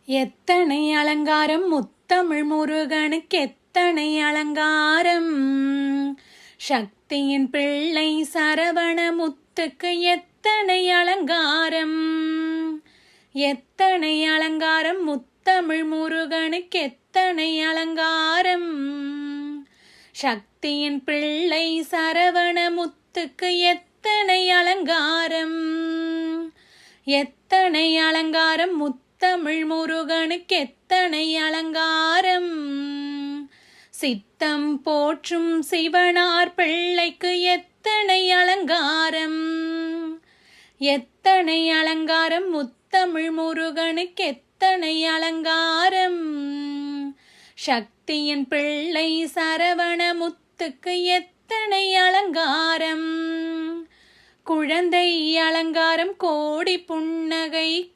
எத்தனை அலங்காரம் முத்தமிழ் முருகனுக்கு எத்தனை அலங்காரம். சக்தியின் பிள்ளை சரவண முத்துக்கு எத்தனை அலங்காரம். எத்தனை அலங்காரம் முத்தமிழ் முருகனுக்கு எத்தனை அலங்காரம். சக்தியின் பிள்ளை சரவண முத்துக்கு எத்தனை அலங்காரம். எத்தனை அலங்காரம் முத்தமிழ் முருகனுக்கு எத்தனை அலங்காரம். சித்தம் போற்றும் சிவனார் பிள்ளைக்கு எத்தனை அலங்காரம். எத்தனை அலங்காரம் முத்தமிழ் முருகனுக்கு எத்தனை அலங்காரம். சக்தியின் பிள்ளை சரவண முத்துக்கு எத்தனை அலங்காரம். குழந்தை அலங்காரம் கோடி புன்னகை